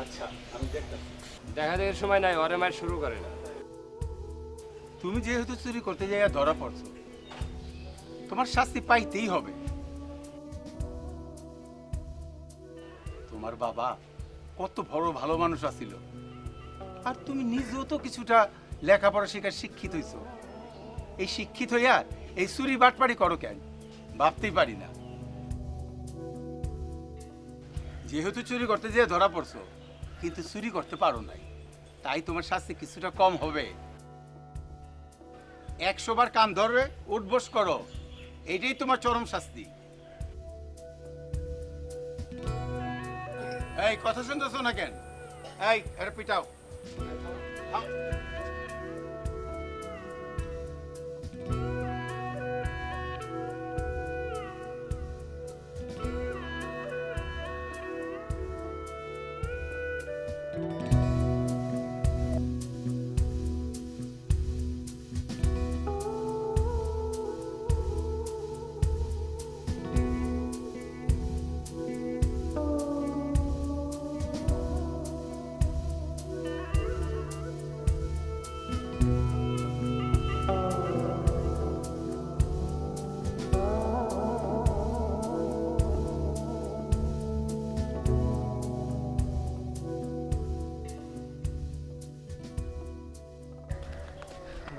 আচ্ছা, আমি দেখতেছি। দেখা দেখার সময় নাই, ওরে মার শুরু করে না। তুমি যেহেতু চুরি করতে যাইয়া ধরা পড়ছো, তোমার শাস্তি পাইতেই হবে। তোমার বাবা কত বড় ভালো মানুষ আছিল, আর তুমি নিজেও তো কিছুটা লেখাপড়া শেখার শিক্ষিত হইছো। এই শিক্ষিত হইয়া এই চুরি বাটপাড়ি করো কেন? ভাবতেই পারি না। যেহেতু চুরি করতে যেয়ে ধরা পড়ছো, কিন্তু চুরি করতে পারো নাই, তাই তোমার শাস্তি কিছুটা কম হবে। 100 বার কান ধরবে, উঠবোস করো, এইটাই তোমার চরম শাস্তি। এই কথা শুনতেছো না কেন? এই এর পিটাও। হাও।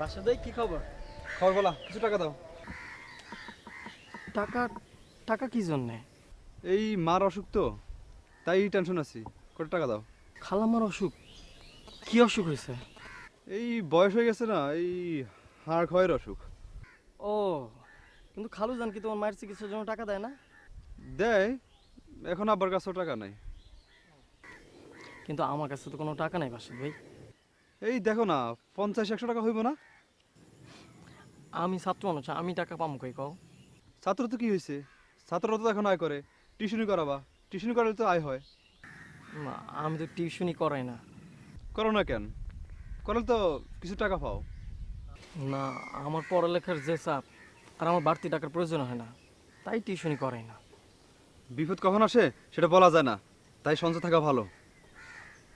বাসা দেই কি খবর? খবর বলা, কিছু টাকা দাও। টাকা টাকা কি জন্যে? এই মার অসুখ তো, তাই টেনশন আছি। কত টাকা দাও। খালাম্মার অসুখ? কি অসুখ হয়েছে? এই বয়স হয়ে গেছে না, এই হাড় ক্ষয়ের অসুখ। ও, কিন্তু খালু জান কি তোমার মায়ের চিকিৎসার জন্য টাকা দেয় না? দেয়, এখন আব্বার কাছেও টাকা নাই। কিন্তু আমার কাছে তো কোনো টাকা নাই বাসা ভাই। এই দেখো না, 50-100 টাকা হইব না? আমি ছাত্র মানুষ, আমি টাকা পামু কই কও? ছাত্র তো কি হয়েছে, ছাত্ররা তো এখন আয় করে। টিউশনি করাবা, টিউশনি করলে তো আয় হয়। না, আমি তো টিউশনই করাই না। করো না কেন? করলে তো কিছু টাকা পাও। না, আমার পড়ালেখার যে চাপ, আর আমার বাড়তি টাকার প্রয়োজন হয় না, তাই টিউশনই করাই না। বিপদ কখন আসে সেটা বলা যায় না, তাই সঞ্চয় থাকা ভালো।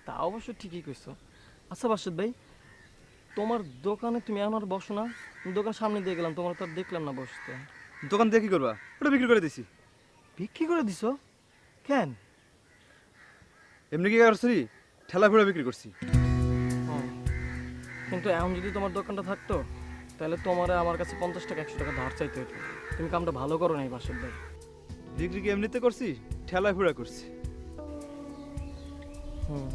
তা অবশ্য ঠিকই কইছো। আচ্ছা বাসুদ ভাই, তোমার দোকানে তুমি আমার বসো না? দোকান সামনে দিয়ে গেলাম, তোমার তো আর দেখলাম না বসতে। দোকান দিয়ে কি করবা? ওটা বিক্রি করে দিছি। বিক্রি করে দিছো? কেন? এমনি কি করছি, ঠেলা ফেলা বিক্রি করছি। ও, কিন্তু এখন যদি তোমার দোকানটা থাকতো, তাহলে তোমারে আমার কাছে 50 টাকা 100 টাকা ধার চাইতে হতো। তুমি কামটা ভালো করো নাই বাসুদ ভাই। বিক্রি কি এমনিতে করছি, ঠেলা ফেলা করছি। হুম।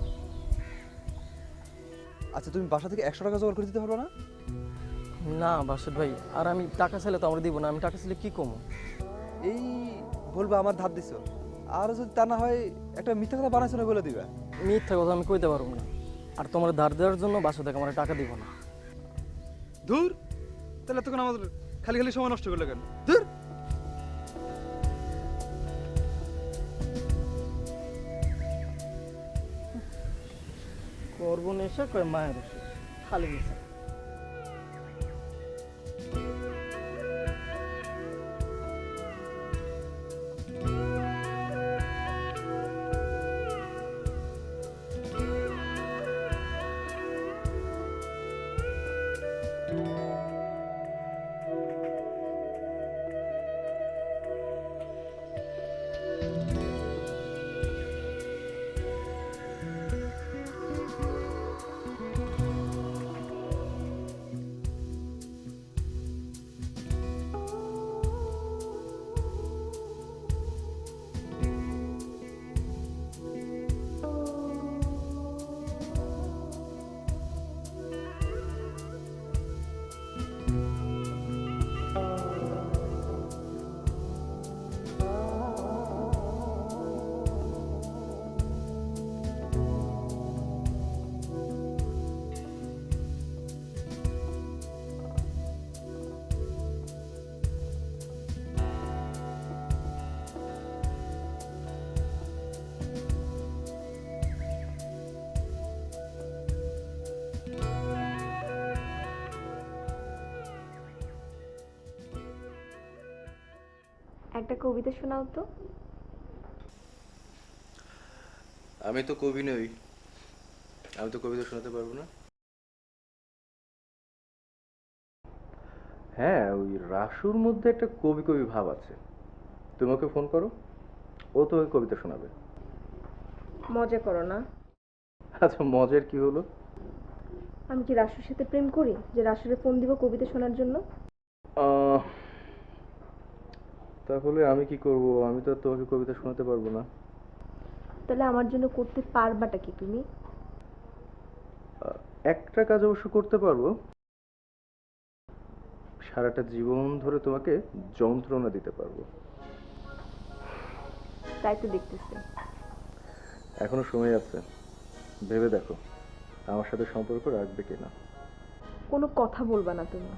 আচ্ছা, তুমি বাসা থেকে 100 টাকা জোগাড় করে দিতে পারবে না? না বাসুদ ভাই, আর আমি টাকা চাইলে তো আমরা দিব না। আমি টাকা চাইলে কি কমো? এই বলবা আমার ধার দিছো, আর যদি তা না হয় একটা মিথ্যা কথা বানাইছো না বলে দিবা। মিথ্যা কথা আমি কইতে পারবো না। আর তোমার ধার দেওয়ার জন্য বাসা থেকে আমার টাকা দিব না। ধুর, তাহলে তখন আমাদের খালি খালি সময় নষ্ট করলে কেন? ধুর। করবো নেশা কয় মায়ের ওষুধ, খালি নেশা। একটা কবিতা শোনাও তো। আমি তো কবি নই, আমি তো কবিতা শোনাতে পারবো না। হ্যাঁ, ওই রাসুর মধ্যে একটা কবি কবি ভাব আছে। তুমি ওকে ফোন করো, ও তোমাকে কবিতা শোনাবে। মজা করো না। আচ্ছা, মজার কি হলো? আমি কি রাসুর সাথে প্রেম করি যে রাসুরে ফোন দিব কবিতা শোনার জন্য? আহ, তাহলে আমি কি করব? আমি তো আর তোমাকে কবিতা শোনাতে পারবো না। তাহলে আমার জন্য করতে পারবাটা কি তুমি? আহ, একটা কাজ অবশ্য করতে পারবো, সারাটা জীবন ধরে তোমাকে যন্ত্রণা দিতে পারবো। তাই তো দেখতেছি। এখনো সময় আছে, ভেবে দেখো আমার সাথে সম্পর্ক রাখবে কিনা। কোনো কথা বলবা না তুমি।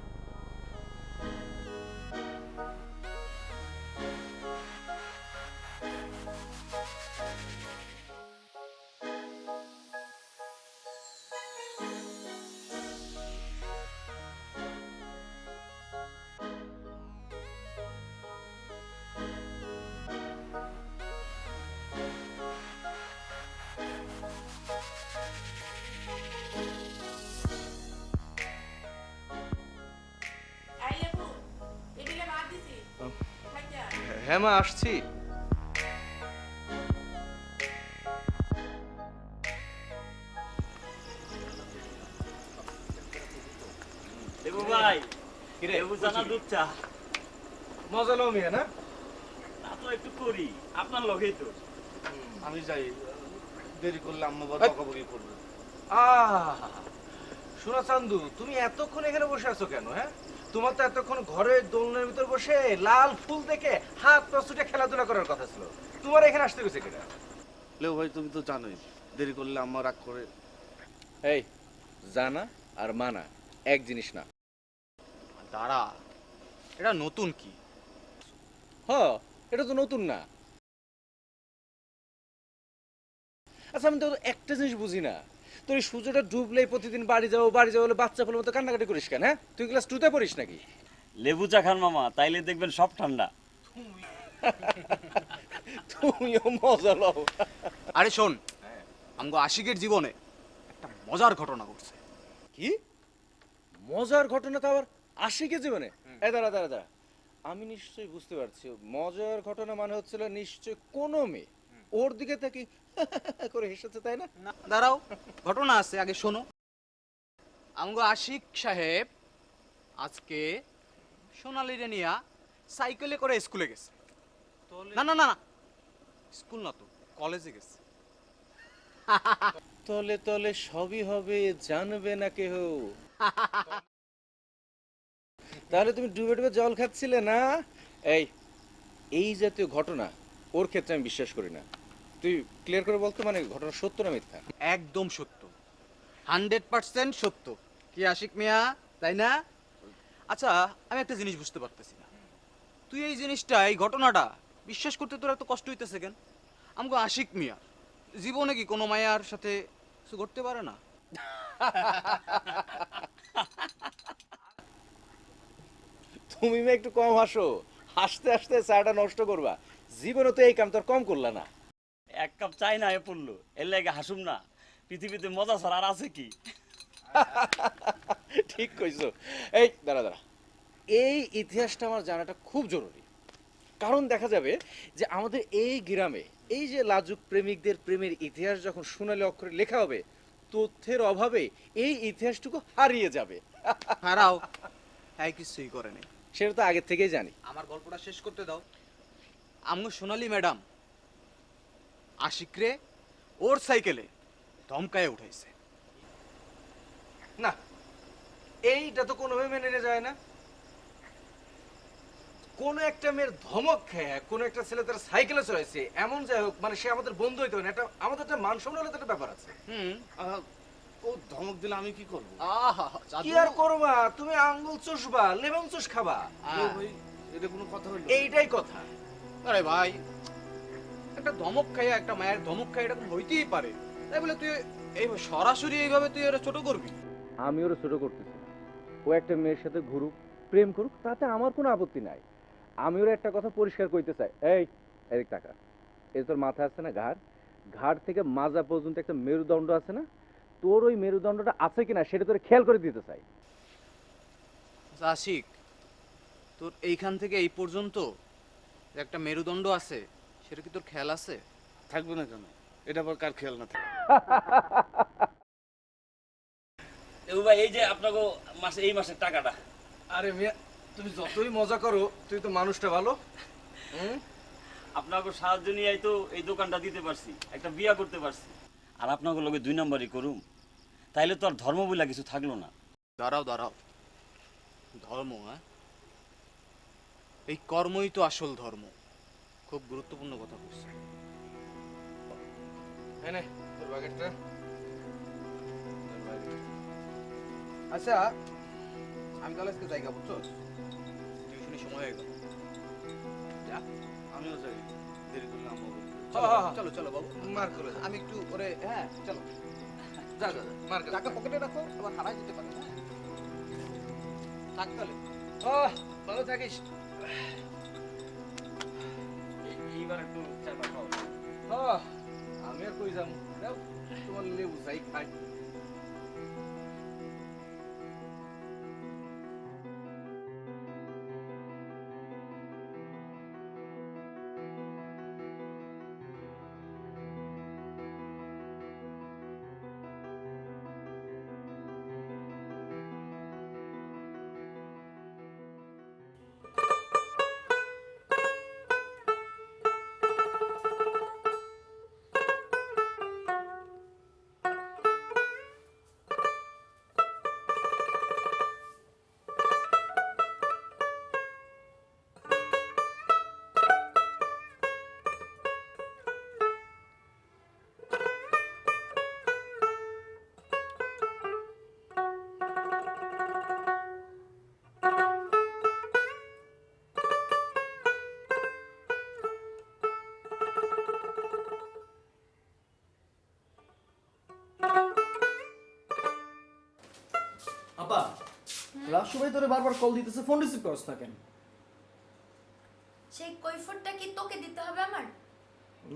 হ্যাঁ মা, আসছি। দেবু ভাই, দেবু জানা দুধ চা। মজা লো মিয়া না? তা তো একটু করি, আপনার লগেই তো। আমি যাই, দেরি করলে আম্মা বা এই! বকাবকি করবে। শোনা চান্দু, তুমি এতক্ষণ এখানে বসে আছো কেন? হ্যাঁ, তোমার তো এতক্ষণ ঘরের দোলনার ভিতর বসে লাল ফুল দেখে হাত পা ছুটে খেলাধুলা করার কথা ছিল। তোমার এখানে আসতে গেছে কেনা? লেও ভাই, তুমি তো জানোই দেরি করলে আম্মা রাগ করে। এই, জানা আর মানা এক জিনিস না। দাঁড়া, এটা নতুন কি? হ, এটা তো নতুন না। আচ্ছা, আমি তো একটা জিনিস বুঝি না, তোর এই সূর্যটা ডুবলেই প্রতিদিন বাড়ি যাবো বলে বাচ্চা ফুলের মতো কান্নাকাটি করিস কেন? হ্যাঁ, তুই ক্লাস 2-তে পড়িস নাকি? লেবু চা খান মামা, তাইলে দেখবেন সব ঠান্ডা। তুমিও মজা লও। আরে শোন, আমগো আশিকের জীবনে একটা মজার ঘটনা ঘটছে। কি মজার ঘটনা? তো আবার আশিকের জীবনে? এই দাঁড়া দাঁড়া দাঁড়া, আমি নিশ্চয়ই বুঝতে পারছি। মজার ঘটনা মানে হচ্ছিল নিশ্চয় কোনো মেয়ে ওর দিকে তাকি করে হেসেছে, তাই না? দাঁড়াও, ঘটনা আছে, আগে শোনো। আমগো আশিক সাহেব আজকে সোনালিরে নিয়া সাইকেলে করে স্কুলে গেছে। না না না না, স্কুল না তো, কলেজে গেছে। তলে তলে সবই হবে, জানবে না কেহ। তাহলে তুমি ডুবে ডুবে জল খাচ্ছিলে না? এই এই জাতীয় ঘটনা ওর ক্ষেত্রে আমি বিশ্বাস করি না। তুই ক্লিয়ার করে বলতো, মানে ঘটনা সত্য না মিথ্যা? একদম সত্য, 100% সত্য। কি আশিক মিয়া, তাই না? আচ্ছা, আমি একটা জিনিস বুঝতে পারতেছি না, তুই এই জিনিসটা, এই ঘটনাটা বিশ্বাস করতে তোর এত কষ্ট হইতেছে কেন? আমগো আশিক মিয়া জীবনে কি কোনো মায়ার সাথে কিছু ঘটতে পারে না? তুমি মে একটু কম হাসো, হাসতে হাসতে চাটা নষ্ট করবা। জীবনে তো এই কাম তোর কম করলা না। এক কাপ চাই না এ পড়লো, এর লাগে হাসুম না। পৃথিবীতে মজা ছাড়া আর আছে কি? ঠিক কইছো। এই দাঁড়া দাঁড়া, এই ইতিহাসটা আমার জানাটা খুব জরুরি। কারণ দেখা যাবে যে আমাদের এই গ্রামে এই যে লাজুক প্রেমিকদের প্রেমের ইতিহাস যখন সোনালী অক্ষরে লেখা হবে, তথ্যের অভাবে এই ইতিহাসটুকু হারিয়ে যাবে। হারাও, হ্যাঁ কিছুই করে নেই। সেটা তো আগে থেকেই জানি। আমার গল্পটা শেষ করতে দাও। আমগো সোনালী ম্যাডাম আশিকরে ওর সাইকেলে ধমকায় উঠাইছে। না, এইটা তো কোনোভাবে মেনে নেওয়া যায় না। কোন একটা মেয়ের ধমক খেয়ে কোন একটা ছেলে তার সাইকেলে চড়াইছে, এমন যাই হোক, মানে সে আমাদের বন্ধু হইতে হবে না। এটা আমাদের একটা মান সম্মানের একটা ব্যাপার আছে। ও ধমক দিলে আমি কি করব? কি আর করবা, তুমি আঙ্গুল চুষবা, লেমন চুষ খাবা। এটা কোনো কথা হলো? এইটাই কথা। আরে ভাই, একটা ধমক খাইয়া, একটা মায়ের ধমক খাইয়া এরকম হইতেই পারে, তাই বলে তুই এই সরাসরি এইভাবে তুই ওরা ছোট করবি? আমি ওরা ছোট করতেছি না। ও একটা মেয়ের সাথে ঘুরুক, প্রেম করুক, তাতে আমার কোনো আপত্তি নাই। আমি ওর একটা কথা পরিষ্কার কইতে চাই। এই এদিক টাকা, এই তোর মাথা আছে না ঘাড়, ঘাট থেকে মাজা পর্যন্ত একটা মেরুদণ্ড আছে না, তোর ওই মেরুদণ্ডটা আছে কিনা সেটা তোর খেয়াল করে দিতে চাই। আচ্ছা, আশিক, তোর এইখান থেকে এই পর্যন্ত যে একটা মেরুদণ্ড আছে সেটা কি তোর খেয়াল আছে? থাকবে না কেন? এটা আবার কার খেয়াল না থাকে? ভাই এই যে আপনাকে মাসে এই মাসের টাকাটা। আরে মিয়া, তুমি যতই মজা করো, তুই তো মানুষটা ভালো। আপনাকে সাহায্য নিয়ে তো এই দোকানটা দিতে পারছি, একটা বিয়া করতে পারছি। আর আপনাকে লগে 2 নম্বরই করুম, তাইলে তো আর ধর্ম বইলা কিছু থাকলো না। দাঁড়াও দাঁড়াও, ধর্ম? হ্যাঁ, এই কর্মই তো আসল ধর্ম। খুব গুরুত্বপূর্ণ কথা বলছি। এনে তোর বাকেটটা। আচ্ছা, আমি তাহলে আজকে জায়গা বুঝছো, টিউশনের সময় হয়ে গেল। যা, আমিও যাই, দেরি করলে আম্মা বলবে। চলো চলো বাবু, মার করে আমি একটু ওরে, হ্যাঁ চলো, যা যা মার করে টাকা পকেটে রাখো, আবার হারাই যেতে পারে। হ্যাঁ, থাক তাহলে। ভালো থাকিস। এইবার একটু চাটা খাও। আমি আর কই যাবো, যাও তোমার লেবু চাই খাই। আপা, রাসু ভাই তোরে বারবার কল দিতেছে, ফোন রিসিভ করছ না কেন? সেই কৈফতটা কি তোকে দিতে হবে আমার?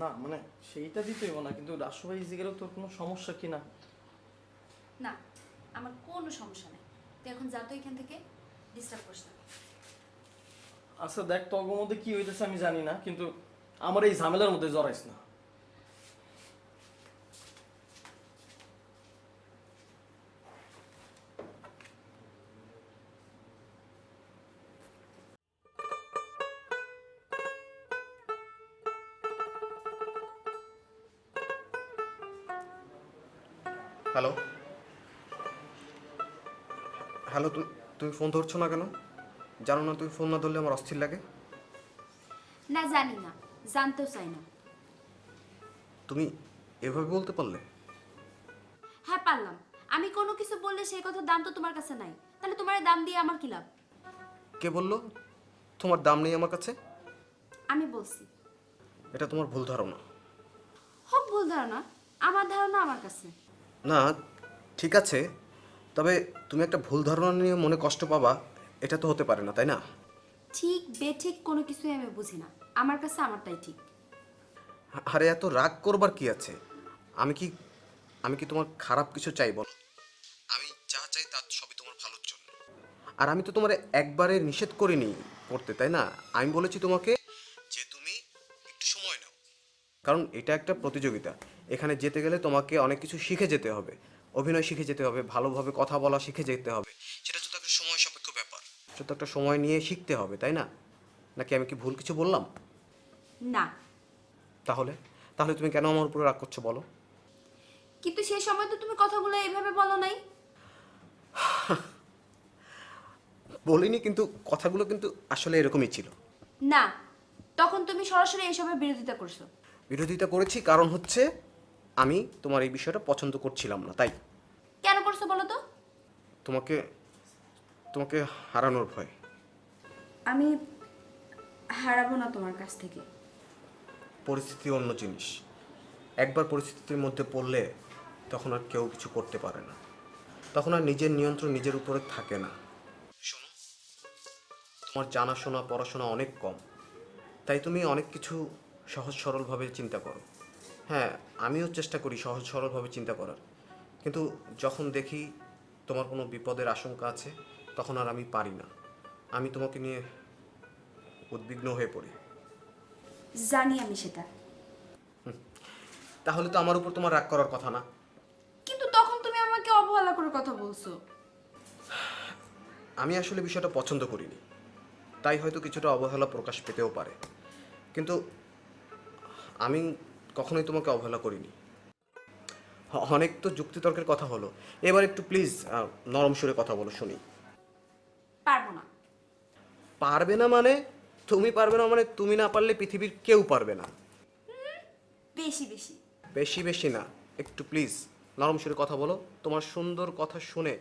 না মানে সেইটা দিতে হইব না, কিন্তু রাসু ভাই জিজ্ঞেস তোর কোনো সমস্যা কিনা। না, আমার কোনো সমস্যা নেই। তুই এখন যা তো এখান থেকে, ডিস্টার্ব করিস না। আচ্ছা দেখ, তোর মধ্যে কি হইতেছে আমি জানি না, কিন্তু আমার এই ঝামেলার মধ্যে জড়াইস না। হ্যালো হ্যালো, তুমি ফোন ধরছো না কেন? জানো না তুমি ফোন না ধরলে আমার অস্থির লাগে? না, জানি না, জানতেও চাই না। তুমি এভাবে বলতে পারলে? হ্যাঁ পারলাম। আমি কোনো কিছু বললে সেই কথার দাম তো তোমার কাছে নাই, তাহলে তোমার দাম দিয়ে আমার কি লাভ? কে বললো তোমার দাম নেই আমার কাছে? আমি বলছি। এটা তোমার ভুল ধারণা। হোক ভুল ধারণা, আমার ধারণা আমার কাছে। না ঠিক আছে, তবে তুমি একটা ভুল ধারণা নিয়ে মনে কষ্ট পাবা, এটা তো হতে পারে না, তাই না? ঠিক বেঠিক কোনো কিছুই আমি বুঝি না, আমার কাছে আমারটাই ঠিক। আরে এত রাগ করবার কি আছে? আমি কি তোমার খারাপ কিছু চাই বলো? আমি যা চাই তা সবই তোমার ভালোর জন্য। আর আমি তো তোমার একবারে নিষেধ করিনি করতে, তাই না? আমি বলেছি তোমাকে যে তুমি একটু সময় নাও, কারণ এটা একটা প্রতিযোগিতা। এখানে যেতে গেলে তোমাকে অনেক কিছু শিখে যেতে হবে, অভিনয় শিখে যেতে হবে, ভালোভাবে কথা বলা শিখে যেতে হবে। সেটা তো একটা সময় সাপেক্ষ ব্যাপার, সেটা তো একটা সময় নিয়ে শিখতে হবে, তাই না? নাকি আমি কি ভুল কিছু বললাম? না। তাহলে তাহলে তুমি কেন আমার উপরে রাগ করছো বলো? কিন্তু সেই সময় তো তুমি কথাগুলো এইভাবে বলো নাই। বলিনি, কিন্তু কথাগুলো কিন্তু আসলে এরকমই ছিল। না, তখন তুমি সরাসরি এসবের বিরোধিতা করছো। বিরোধিতা করেছি কারণ হচ্ছে আমি তোমার এই বিষয়টা পছন্দ করছিলাম না, তাই। কেন করছো বলো তো? তোমাকে তোমাকে হারানোর ভয়। আমি হারাবো না তোমার কাছ থেকে। পরিস্থিতি অন্য জিনিস, একবার পরিস্থিতির মধ্যে পড়লে তখন আর কেউ কিছু করতে পারে না, তখন আর নিজের নিয়ন্ত্রণ নিজের উপরে থাকে না। শোনো, তোমার জানাশোনা পড়াশোনা অনেক কম, তাই তুমি অনেক কিছু সহজ সরলভাবে চিন্তা করো। হ্যাঁ, আমিও চেষ্টা করি সহজ সরলভাবে চিন্তা করার, কিন্তু যখন দেখি তোমার কোনো বিপদের আশঙ্কা আছে তখন আর আমি পারি না। আমি তোমাকে নিয়ে উদ্বিগ্ন হয়ে পড়ি। জানি আমি সেটা, তাহলে তো আমার উপর তোমার রাগ করার কথা না। কিন্তু তখন তুমি আমাকে অবহেলা করে কথা বলছো। আমি আসলে বিষয়টা পছন্দ করিনি, তাই হয়তো কিছুটা অবহেলা প্রকাশ পেতেও পারে, কিন্তু আমি কখনোই তোমাকে অবহেলা করিনি। অনেক তো যুক্তিতর্কের কথা হলো, এবার একটু প্লিজ নরম সুরে কথা বলো শুনি। পারবো না। পারবে না মানে? তুমি পারবে না মানে তুমি না পারলে পৃথিবীর কেউ পারবে না। বেশি বেশি বেশি বেশি না, একটু প্লিজ নরম সুরে কথা বলো। তোমার সুন্দর কথা শুনে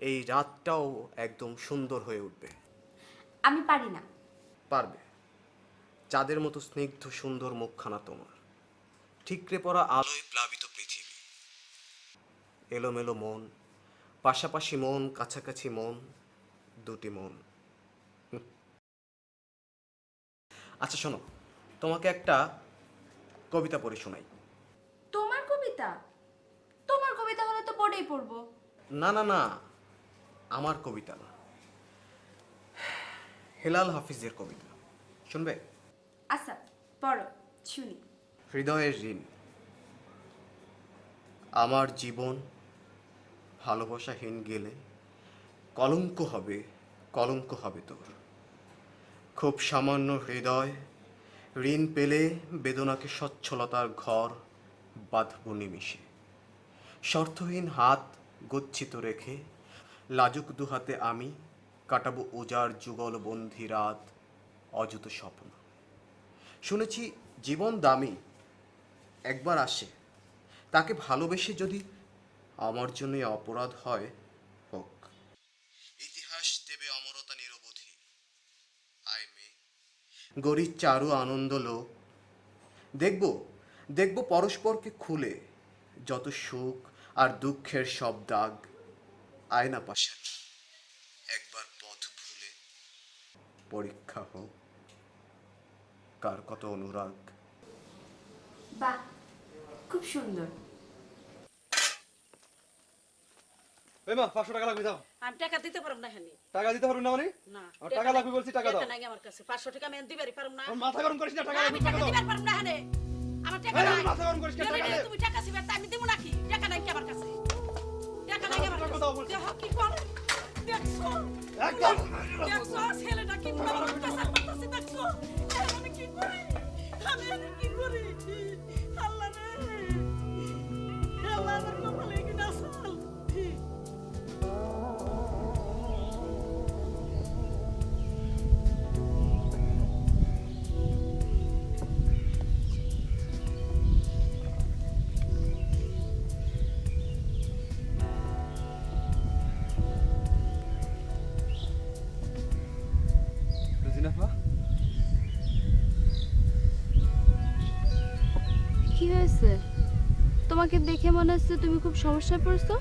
এই রাতটাও একদম সুন্দর হয়ে উঠবে। আমি পারি না। পারবে। চাঁদের মতো স্নিগ্ধ সুন্দর মুখখানা তোমার, ঠিকরে পড়া আলোয় প্লাবিত পৃথিবী, এলোমেলো মন, পাশাপাশি মন, কাছাকাছি মন, দুটি মন। আচ্ছা শোনো, তোমাকে একটা কবিতা পড়ে শোনাই। তোমার কবিতা? তোমার কবিতা হলে তো পড়েই পড়বো। না না না, আমার কবিতা না, হেলাল হাফিজের কবিতা শুনবে? আচ্ছা পড়ো, শুনি। হৃদয়ের ঋণ। আমার জীবন ভালোবাসাহীন গেলে কলঙ্ক হবে, কলঙ্ক হবে তোর। খুব সামান্য হৃদয়, ঋণ পেলে বেদনাকে সচ্ছলতার ঘর বাঁধব নিমিষে। শর্তহীন হাত গচ্ছিত রেখে লাজুক দুহাতে আমি কাটাবো উজাড় যুগলবন্ধী রাত, অযুত স্বপ্ন। শুনেছি জীবন দামি, একবার আসে, তাকে ভালোবেসে যদি আমার জন্য অপরাধ হয় হোক। ইতিহাস দেবে অমরতা নিরবধি, আয় মে গরিব চারু আনন্দ লোক। দেখব দেখব পরস্পরকে খুলে যত সুখ আর দুঃখের সব দাগ। আয়না পাশে একবার পথ ভুলে পরীক্ষা হোক কার কত অনুরাগ। বাহ, খুব সুন্দর। এই মা 500 টাকা লাগবে দাও। আমি টাকা দিতে পারব না হেনি। টাকা দিতে পারবেন না মানে? না আমার টাকা লাগবে বলছি, টাকা দাও। টাকা নাই আমার কাছে। 500 টাকা আমি দিবারই পারব না। আমার মাথা গরম করিস না, টাকা আমি লাগবে, টাকা টাকা দাও। দিবার পারব না হেনি। আমার টাকা এই, নাই। আমার মাথা গরম করিস না, টাকা দে। তুমি টাকা দিবে আমি দেব নাকি? টাকা নাই কি আমার কাছে? টাকা নাই আমার টাকা কাছে। দাও বলছি। দেখো কি করে? দেখছো? একদম দেখছো ছেলেটা কি করে আমার পেছাল করতেছে দেখছো? আমি কি করি? আমি আর কি করি? আল্লাহ রে। আল্লাহ আমার কপালে কি না সাল? রোজিনাফা, কি হয়েছে? তোমাকে দেখে মনে হচ্ছে তুমি খুব সমস্যায় পড়েছো।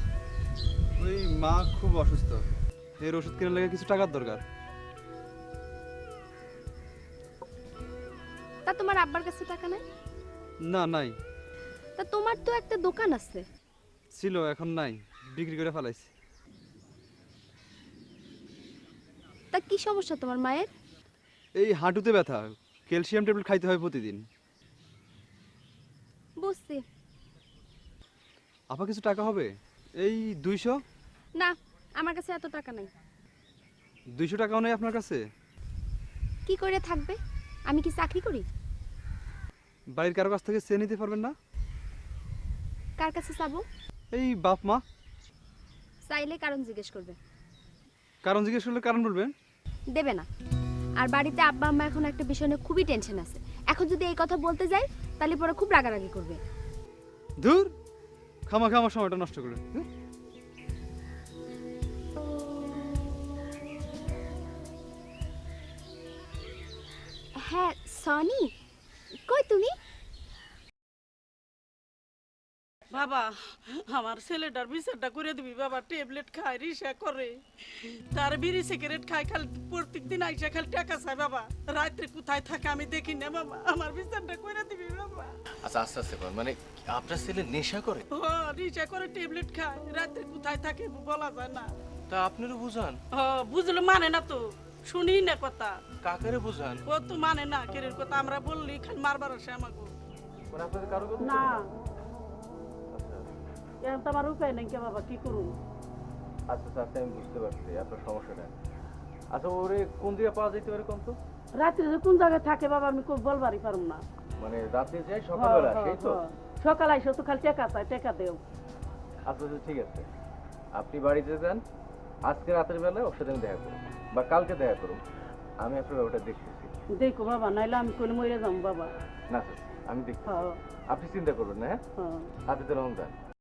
ওই মা খুব অসুস্থ, এর ওষুধ কেনার লাগে কিছু টাকার দরকার। তা তোমার আব্বার কাছে টাকা নাই? না নাই, তা তোমার তো একটা দোকান আছে। ছিল এখন নাই, বিক্রি করে ফেলাইছি। তা কি সমস্যা তোমার মায়ের? এই হাঁটুতে ব্যথা, ক্যালসিয়াম ট্যাবলেট খাইতে হয় প্রতিদিন। বুঝছি। আপা কিছু টাকা হবে? এই 200? না, আমার কাছে এত টাকা নাই। 200 টাকাও নেই আপনার কাছে? কি করে থাকবে? আমি কি চাকরি করি? বাড়ির কারো কাছ থেকে চেয়ে নিতে পারবেন না? কার কাছে চাবো? এই বাপ মা। চাইলে কারণ জিজ্ঞেস করবে। কারণ জিজ্ঞেস করলে কারণ বলবেন? দেবে না। আর বাড়িতে আব্বা আম্মা এখন একটা বিষয় নিয়ে খুবই টেনশন আছে। এখন যদি এই কথা বলতে যাই তাহলে পরে খুব রাগারাগি করবে। ধুর, খামাখা আমার সময়টা নষ্ট করে। হ্যাঁ সনি, কই তুমি? বাবা আমার ছেলেটার বিচারটা করে দিবি বাবা, ট্যাবলেট খায়, রিসা করে, তার বিড়ি সিগারেট খায়, খালি প্রত্যেক দিন আইসা খালি টাকা চায় বাবা, রাত্রে কোথায় থাকে আমি দেখি না বাবা, আমার বিচারটা করে দিবি বাবা। আচ্ছা আস্তে আস্তে কর, মানে আপনার ছেলে নেশা করে? ও রিসা করে, ট্যাবলেট খায়, রাত্রে কোথায় থাকে বলা যায় না। তা আপনারও বুঝান। বুঝলো মানে না তো, শুনি না কথা। কাকারে বুঝান। ও তো মানে না, কেরের কথা আমরা বললি খালি মারবার আসে আমাকে। মানে আপনাদের কারো কথা না এখন তো আমার উপায় নেই কে বাবা, কি করুন? আচ্ছা আচ্ছা, আমি বুঝতে পারছি আপনার সমস্যাটা। আচ্ছা ওরে কোন দিকে পাওয়া যেতে পারে কম তো? রাত্রে যে কোন জায়গায় থাকে বাবা আমি খুব বলবারই পারুম না। মানে রাতে যাই সকালবেলা, সেই তো? সকাল আইসো তো খালি টাকা চাই, টাকা দেও। আচ্ছা আচ্ছা ঠিক আছে, আপনি বাড়িতে যান, আজকে রাতের বেলায় ওর সাথে আমি দেখা করুন বা কালকে দেখা করুন, আমি আপনার ব্যাপারটা দেখতেছি। দেখো বাবা, নাইলে আমি কোলে মরে যাবো বাবা। না স্যার, আমি দেখছি, আপনি চিন্তা করবেন না। হ্যাঁ, আপনি তো রং যান।